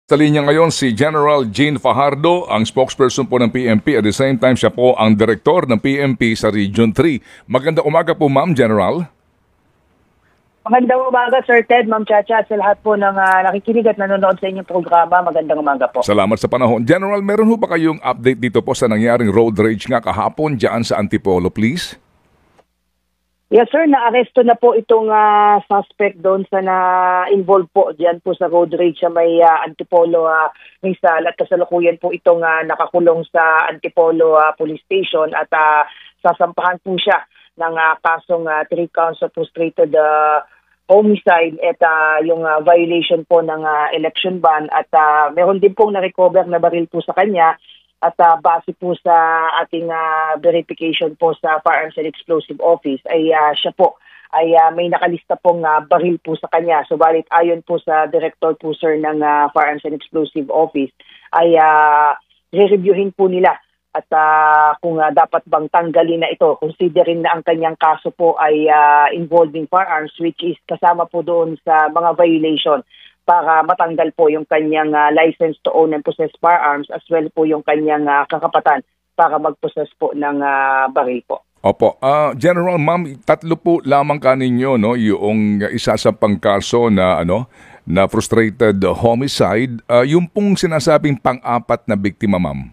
Sa linya ngayon si General Jean Fajardo, ang spokesperson po ng PNP. At the same time, siya po ang direktor ng PNP sa Region 3. Magandang umaga po, Ma'am General. Magandang umaga, Sir Ted, Ma'am Chacha, at sa lahat po ng nakikinig at nanonood sa inyong programa. Magandang umaga po. Salamat sa panahon. General, meron ho ba kayong update dito po sa nangyaring road rage nga kahapon dyan sa Antipolo, please? Yes, sir. Na-aresto na po itong suspect doon sa na-involve po dyan po sa road rage sa may Antipolo, Rizal. At kasalukuyan po itong nakakulong sa Antipolo Police Station at sasampahan po siya ng kasong 3 counts of frustrated homicide at yung violation po ng election ban. At meron din pong na-recover na baril po sa kanya. At base po sa ating verification po sa Firearms and Explosive Office ay siya po ay may nakalista pong baril po sa kanya. Subalit ayon po sa Director po sir ng Firearms and Explosive Office ay re-reviewin po nila at kung dapat bang tanggalin na ito, considering na ang kanyang kaso po ay involving firearms, which is kasama po doon sa mga violation para matanggal po yung kanyang license to own and possess firearms, as well po yung kanyang kakapatan para mag-possess po ng baril po. Opo. General, Ma'am, 3 po lamang kaninyo, no, yung isa sa pangkaso na na frustrated homicide. Yung pong sinasabing pang-apat na biktima, Ma'am.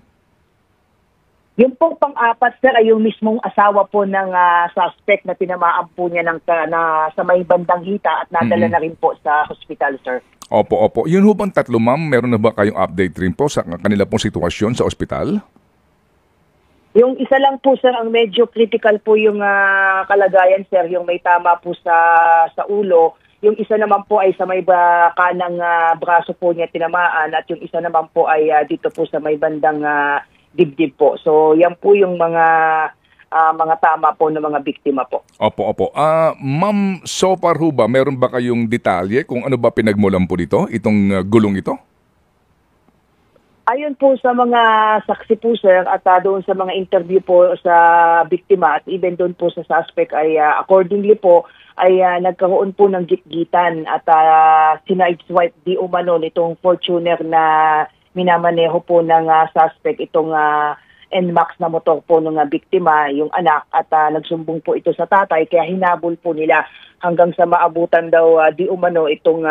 Yung pong pang-apat, sir, ay yung mismong asawa po ng suspect na tinamaan po niya sa may bandang hita at nadala na rin po sa hospital, sir. Opo. Yun ho bang 3, Ma'am? Meron na ba kayong update rin po sa kanila pong sitwasyon sa ospital? Yung isa lang po, sir, ang medyo critical po yung kalagayan, sir, yung may tama po sa ulo. Yung isa naman po ay sa may kanang braso po niya tinamaan at yung isa naman po ay dito po sa may bandang dibdib po. So, yan po yung mga tama po ng mga biktima po. Opo. Ma'am, so far ho ba, meron ba kayong detalye kung ano ba pinagmulan po dito, itong gulong ito? Ayon po sa mga saksi po, sir, at doon sa mga interview po sa biktima at even doon po sa suspect ay accordingly po ay nagkaroon po ng gitgitan at sina-swipe di umano nitong Fortuner na minamaneho po ng suspect itong NMAX na motor po ng biktima, yung anak, at nagsumbong po ito sa tatay, kaya hinabol po nila hanggang sa maabutan daw di umano itong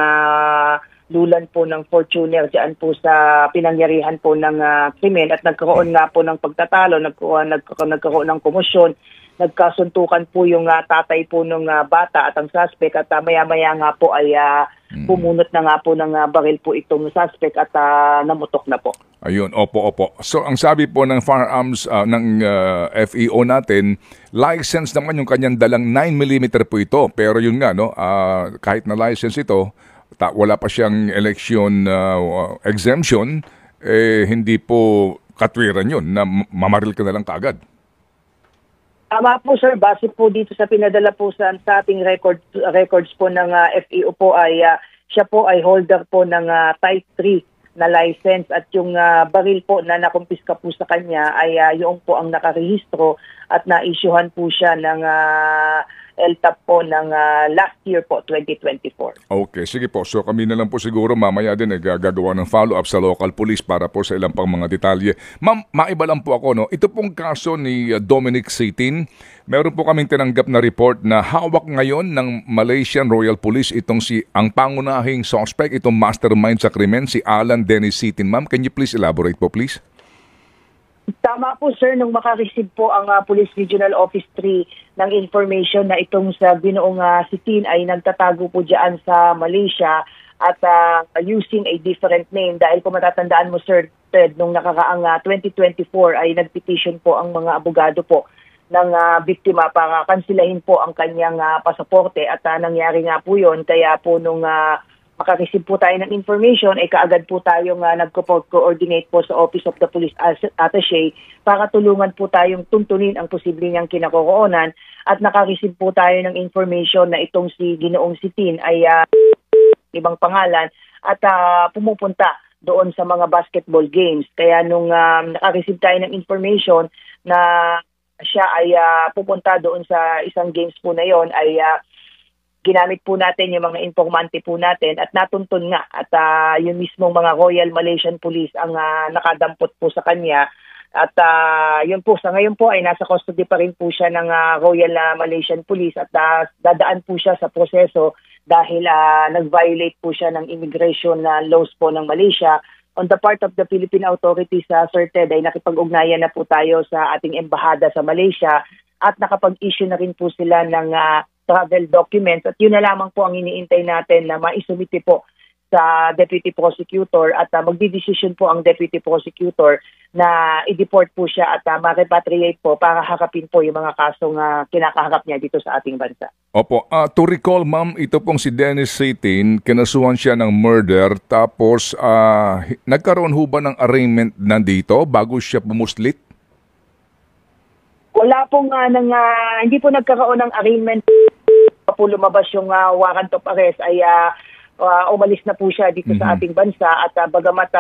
lulan po ng Fortuner diyan po sa pinangyarihan po ng krimen at nagkaroon nga po ng pagtatalo, nagkaroon ng komosyon, nagkasuntukan po yung tatay po ng bata at ang suspect at maya-maya nga po ay pumunot na nga po ng baril po itong suspect at namutok na po. Ayun, opo. So ang sabi po ng firearms ng FEO natin, license naman yung kanyang dalang 9mm po ito. Pero yun nga, no, kahit na license ito, wala pa siyang election exemption, hindi po katwiran yun na mamaril ka na lang kaagad. Tama po, sir. Base po dito sa pinadala po sa ating records po ng FEO po ay siya po ay holder po ng Type 3 na license at yung baril po na nakumpiska po sa kanya ay yung po ang nakarehistro at na-issuehan po siya ng LTAP po ng last year po, 2024. Okay, sige po. So kami na lang po siguro mamaya din gagawa ng follow-up sa local police para po sa ilang pang mga detalye. Ma'am, maiba lang po ako, no? Ito pong kaso ni Dominic Sitin, meron po kaming tinanggap na report na hawak ngayon ng Malaysian Royal Police itong ang pangunahing suspect, itong mastermind sa krimen, si Alan Dennis Sitin. Ma'am, can you please elaborate po, please? Tama po, sir, nung makareceive po ang Police Regional Office 3 ng information na itong sa ginoong Sitin ay nagtatago po dyan sa Malaysia at using a different name. Dahil kung matatandaan mo, sir Ted, nung nakakaang 2024 ay nagpetition po ang mga abogado po ng biktima para kansilahin po ang kanyang pasaporte at nangyari nga po yun. Kaya po nung makareceive po tayo ng information, ay kaagad po tayong nag-coordinate po sa Office of the Police Attaché para tulungan po tayong tuntunin ang posible niyang kinakoroonan at nakareceive po tayo ng information na itong si Ginoong Sitin ay ibang pangalan at pumupunta doon sa mga basketball games. Kaya nung nakareceive tayo ng information na siya ay pupunta doon sa isang games po na yon ay ginamit po natin yung mga informante po natin at natuntun nga at yung mismong mga Royal Malaysian Police ang nakadampot po sa kanya. At yun po, sa ngayon po ay nasa custody pa rin po siya ng Royal Malaysian Police at dadaan po siya sa proseso dahil nag-violate po siya ng immigration laws po ng Malaysia. On the part of the Philippine authorities, Sir Ted, ay nakipag-ugnayan na po tayo sa ating embahada sa Malaysia at nakapag-issue na rin po sila ng travel documents at yun na lamang po ang iniintay natin na maisumite po sa Deputy Prosecutor at magdidesisyon po ang Deputy Prosecutor na i-deport po siya at ma-repatriate po para harapin po yung mga kasong kinakaharap niya dito sa ating bansa. Opo, to recall ma'am, ito pong si Dennis Saitin, kinasuhan siya ng murder tapos nagkaroon ho ba ng arraignment nandito bago siya pumuslit? Wala pong hindi po nagkaroon ng arraignment po lumabas yung warrant of arrest ay umalis na po siya dito sa ating bansa at bagamat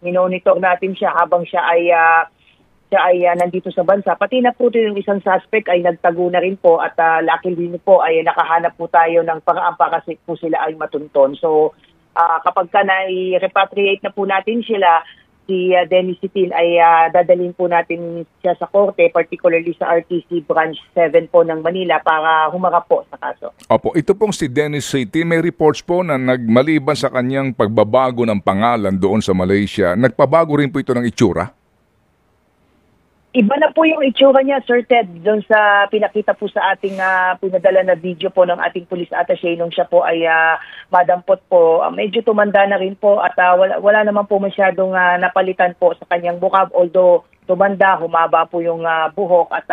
minonitor natin siya habang siya ay nandito sa bansa. Pati na po yung isang suspect ay nagtago na rin po at luckily po ay nakahanap po tayo ng paraan para po sila ay matunton. So kapag na-repatriate na po natin sila, si Dennis Saitin ay dadalhin po natin siya sa korte, particularly sa RTC Branch 7 po ng Manila para humarap po sa kaso. Opo, ito pong si Dennis Saitin, may reports po na maliban sa kanyang pagbabago ng pangalan doon sa Malaysia, nagpabago rin po ito ng itsura? Iba na po yung itsura niya, Sir Ted, doon sa pinakita po sa ating pinadala na video po ng ating police attaché nung siya po ay madampot po. Medyo tumanda na rin po at wala naman po masyadong napalitan po sa kanyang mukha. Although tumanda, humaba po yung buhok at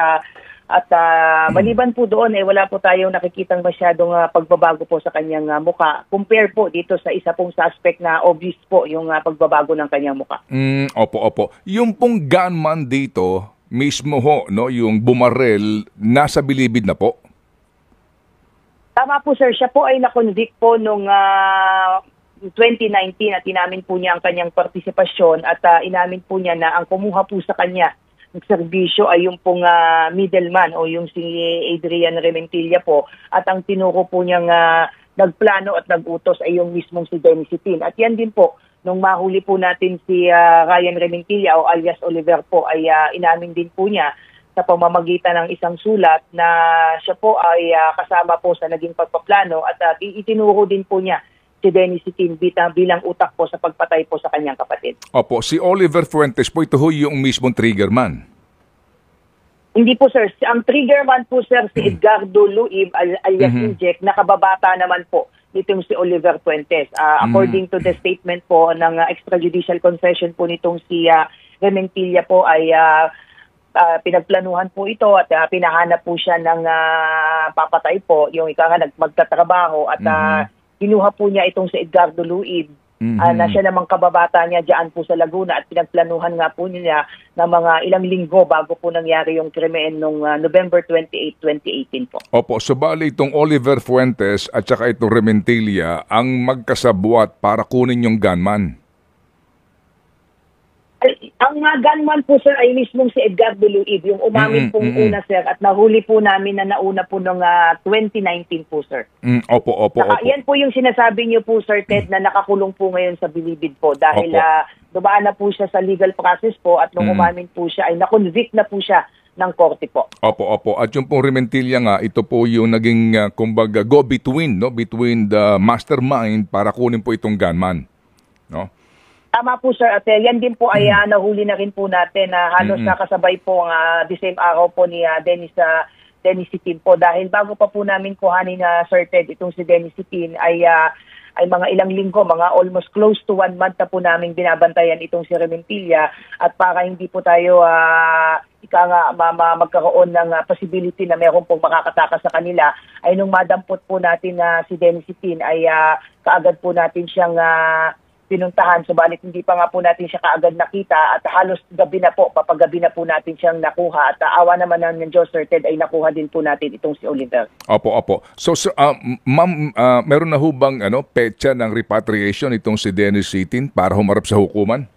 maliban po doon wala po tayong nakikitang masyadong pagbabago po sa kanyang mukha. Compare po dito sa isa pong suspect na obvious po yung pagbabago ng kanyang mukha. Opo. Yung pong gunman dito, mismo ho, no, yung bumarel, nasa bilibid na po? Tama po, sir. Siya po ay na-convict po nung 2019 at inamin po niya ang kanyang partisipasyon at inamin po niya na ang kumuha po sa kanya ng serbisyo ay yung pong middleman o yung si Adrian Rementilla po at ang tinuro po niyang nagplano at nagutos ay yung mismong si Dennis Saitin. At yan din po, nung mahuli po natin si Ryan Rementilla o alias Oliver po ay inamin din po niya sa pamamagitan ng isang sulat na siya po ay kasama po sa naging pagpaplano at itinuro din po niya si Dennis Saitin bilang utak po sa pagpatay po sa kanyang kapatid. Opo, si Oliver Fuentes po, ito ho yung mismong triggerman. Hindi po, sir. Ang triggerman po, sir, si Edgardo Luib alias Injek, nakababata naman po nitong si Oliver Fuentes. According to the statement po ng extrajudicial confession po nitong si Rementilla po ay pinagplanuhan po ito at pinahanap po siya ng papatay po, yung magtatrabaho at kinuha po niya itong si Edgardo Luib na siya namang kababata niya dyan po sa Laguna at pinagplanuhan nga po niya ng mga ilang linggo bago po nangyari yung krimen noong November 28, 2018 po. Opo, so bali itong Oliver Fuentes at saka itong Rementilla ang magkasabwat para kunin yung gunman. Ang gunman po, sir, ay mismong si Edgardo Luib, yung umamin pong una, sir, at nahuli po namin na nauna po noong 2019 po, sir. Opo. Yan po yung sinasabi niyo po, Sir Ted, na nakakulong po ngayon sa bilibid po dahil dumaan na po siya sa legal process po at nung umamin po siya ay na-convict na po siya ng korte po. Opo. At yung pong Rementilla nga, ito po yung naging kumbaga go-between, no? Between the mastermind para kunin po itong gunman, no? Tama po, sir. At yan din po ay nahuli na rin po natin na halos nakasabay po the same araw po ni Dennis Saitin po. Dahil bago pa po namin kuhanin na Sir Ted itong si Dennis Saitin ay mga ilang linggo, mga almost close to 1 month na po namin binabantayan itong si Rementilla at para hindi po tayo magkaroon ng possibility na meron pong makakatakas sa kanila ay nung madampot po natin na si Dennis Saitin ay kaagad po natin siyang pinuntahan, subalit hindi pa nga po natin siya kaagad nakita at halos gabi na po, papagabi na po natin siyang nakuha at awa naman ng Diyos, Sir Ted, ay nakuha din po natin itong si Oliver. Opo. So, ma'am, meron na ho bang petsa ng repatriation itong si Dennis Saitin para humarap sa hukuman?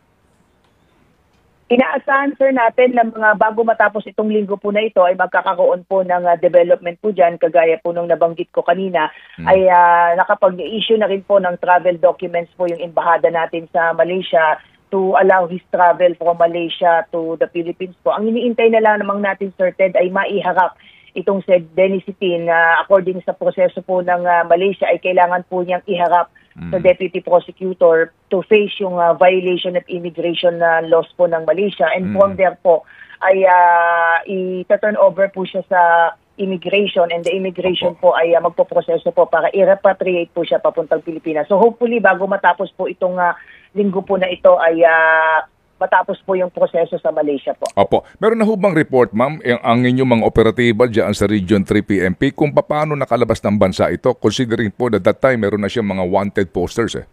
Inaasahan, sir, natin na mga bago matapos itong linggo po na ito ay magkakaroon po ng development po dyan, kagaya po nung nabanggit ko kanina, ay nakapag-issue na rin po ng travel documents po yung embahada natin sa Malaysia to allow his travel from Malaysia to the Philippines po. Ang iniintay na lang namang natin, Sir Ted, ay maiharap itong si Dennis Sitin na according sa proseso po ng Malaysia ay kailangan po niyang iharap sa deputy prosecutor to face yung violation of immigration laws po ng Malaysia, and from there po ay i-turn over po siya sa immigration, and the immigration po ay magpoproseso po para i-repatriate po siya papuntang Pilipinas. So hopefully bago matapos po itong linggo po na ito ay matapos po yung proseso sa Malaysia po. Opo. Meron na ho bang report, ma'am, ang inyong mga operatiba dyan sa Region 3 PNP kung paano nakalabas ng bansa ito, considering po that time meron na siyang mga wanted posters eh?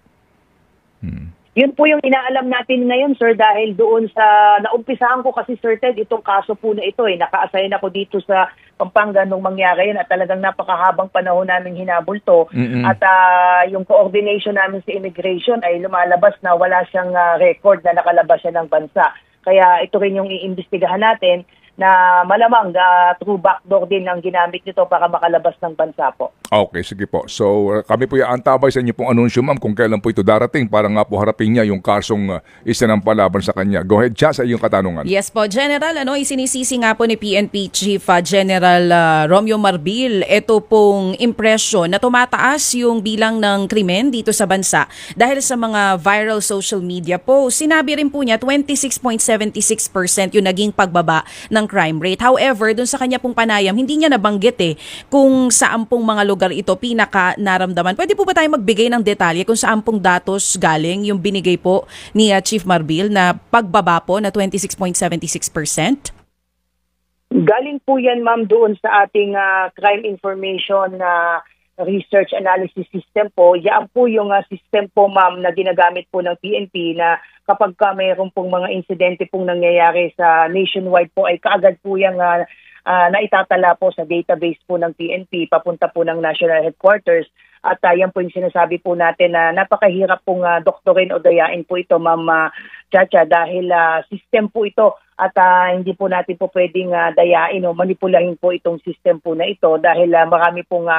Yun po yung inaalam natin ngayon, sir, dahil doon sa naumpisahan ko kasi, Sir Ted, itong kaso po na ito naka-assign ako dito sa Pampanga nung mangyari yan at talagang napakahabang panahon namin hinabol to. At yung coordination namin sa immigration ay lumalabas na wala siyang record na nakalabas siya ng bansa. Kaya ito rin yung iimbestigahan natin na malamang true backdoor din ang ginamit nito para makalabas ng bansa po. Okay, sige po. So kami po aantabay sa inyo pong anunsyo, ma'am, kung kailan po ito darating para nga po harapin niya yung kasong isinampalaban sa kanya. Go ahead, Cha, sa iyong katanungan. Yes po, General, isinisisi nga po ni PNP Chief General Romeo Marbil ito pong impression na tumataas yung bilang ng krimen dito sa bansa dahil sa mga viral social media posts. Sinabi rin po niya 26.76% yung naging pagbaba ng crime rate. However, dun sa kanya pong panayam, hindi niya nabanggit kung saan pong mga lugar ito pinaka naramdaman. Pwede po ba tayo magbigay ng detalye kung saan pong datos galing yung binigay po ni Chief Marbil na pagbaba po na 26.76%? Galing po yan, ma'am, doon sa ating crime information research analysis system po. Yan po yung system po, ma'am, na ginagamit po ng PNP na kapag mayroon pong mga insidente pong nangyayari sa nationwide po ay kaagad po yung naitatala po sa database po ng PNP papunta po ng National Headquarters. At yan po yung sinasabi po natin na napakahirap pong doktorin o dayain po ito, Ma'am Chacha, dahil system po ito at hindi po natin po pwedeng dayain o manipulahin po itong system po na ito dahil marami pong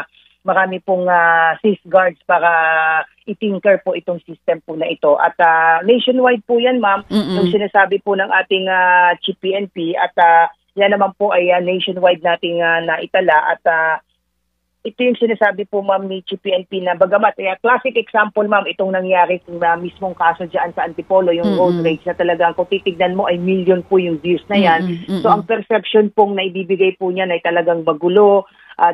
safeguards para itinker po itong system po na ito. At nationwide po yan, ma'am, yung sinasabi po ng ating Chief PNP at yan naman po ay nationwide nating naitala at ito yung sinasabi po, ma'am, ni Chief PNP na bagamat, classic example, ma'am, itong nangyari na mismong kaso dyan sa Antipolo, yung road rage na talagang kung titignan mo ay million po yung views na yan. So ang perception pong naibibigay po niyan ay talagang magulo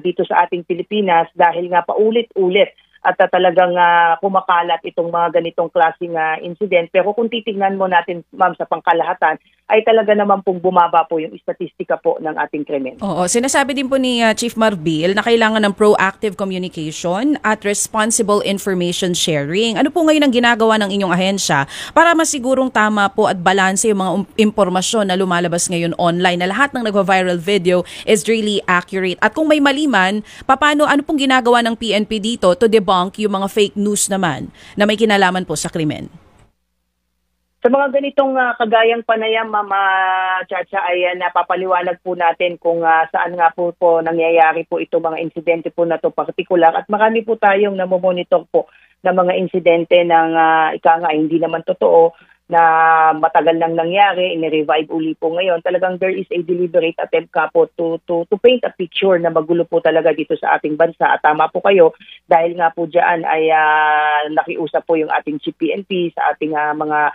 dito sa ating Pilipinas dahil nga paulit-ulit at talagang kumakalat itong mga ganitong klaseng incident. Pero kung titignan mo natin, ma'am, sa pangkalahatan, ay talaga naman pong bumaba po yung statistika po ng ating krimen. Oo, sinasabi din po ni Chief Marbil na kailangan ng proactive communication at responsible information sharing. Ano po ngayon ang ginagawa ng inyong ahensya para masigurong tama po at balanse yung mga impormasyon na lumalabas ngayon online na lahat ng nagva-viral video is really accurate? At kung may mali man, ano pong ginagawa ng PNP dito to debunk yung mga fake news naman na may kinalaman po sa krimen? Sa mga ganitong kagayang panayam, Mama Chacha, ay napapaliwanag po natin kung saan nga po nangyayari po ito mga insidente po na to particular. At marami po tayong namomonitor po ng mga insidente ng hindi naman totoo na matagal nang nangyari, in-revive uli po ngayon. Talagang there is a deliberate attempt ka po to paint a picture na magulo po talaga dito sa ating bansa. At tama po kayo, dahil nga po dyan ay nakiusap po yung ating Chief PNP sa ating mga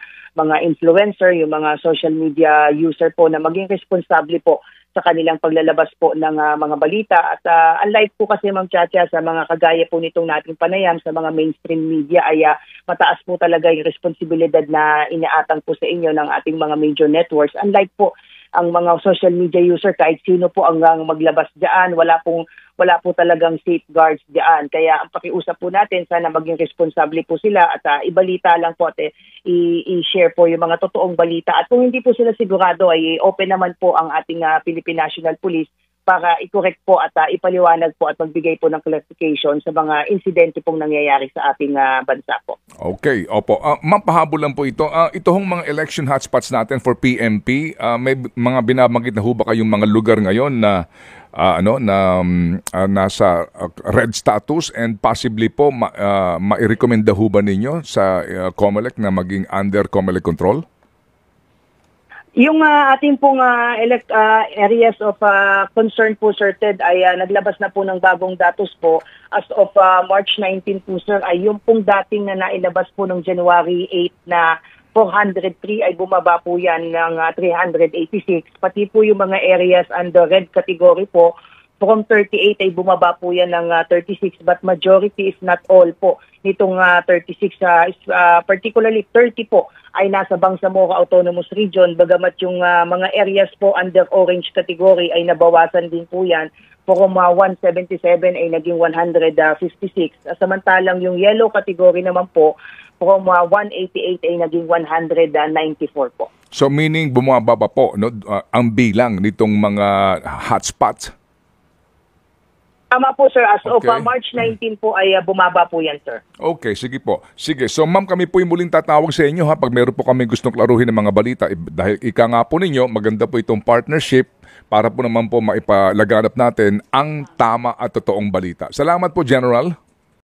influencer, yung mga social media user po na maging responsable po sa kanilang paglalabas po ng mga balita. At unlike po kasi, Ma'am Chacha, sa mga kagaya po nitong nating panayam sa mga mainstream media ay mataas po talaga yung responsibilidad na inaatang po sa inyo ng ating mga major networks. Unlike po ang mga social media user, kahit sino po ang maglabas diyan, wala po talagang safeguards diyan. Kaya ang pakiusap po natin, sana maging responsable po sila at ibalita lang po at i-share po yung mga totoong balita. At kung hindi po sila sigurado, ay open naman po ang ating Philippine National Police para i-correct po at ipaliwanag po at magbigay po ng clarification sa mga insidente pong nangyayari sa ating bansa po. Okay, opo. Ma'am, pahabol lang po ito. Ito hong mga election hotspots natin for PNP, may mga binabanggit na ho ba kayong mga lugar ngayon na nasa red status and possibly po mai-recommenda ho ba ninyo sa COMELEC na maging under COMELEC control? Yung ating pong areas of concern po, Sir Ted, ay naglabas na po ng bagong datos po as of March 19 po, Sir, ay yung pong dating na nailabas po ng January 8 na 403 ay bumaba po yan ng 386. Pati po yung mga areas under red category po, from 38 ay bumaba po yan ng 36, but majority is not all po. Nitong 36, particularly 30 po, ay nasa Bangsamoro Autonomous Region, bagamat yung mga areas po under orange category ay nabawasan din po yan. From 177 ay naging 156. Samantalang yung yellow category naman po, from 188 ay naging 194 po. So meaning bumababa po ang bilang nitong mga hotspots? Tama po, sir. As of Okay. March 19 po ay bumaba po yan, sir. Okay, sige po. Sige, so ma'am, kami po yung muling tatawag sa inyo pag meron po kami gustong klaruhin ng mga balita. Dahil ika nga po ninyo, maganda po itong partnership para po naman po maipalaganap natin ang tama at totoong balita. Salamat po, General.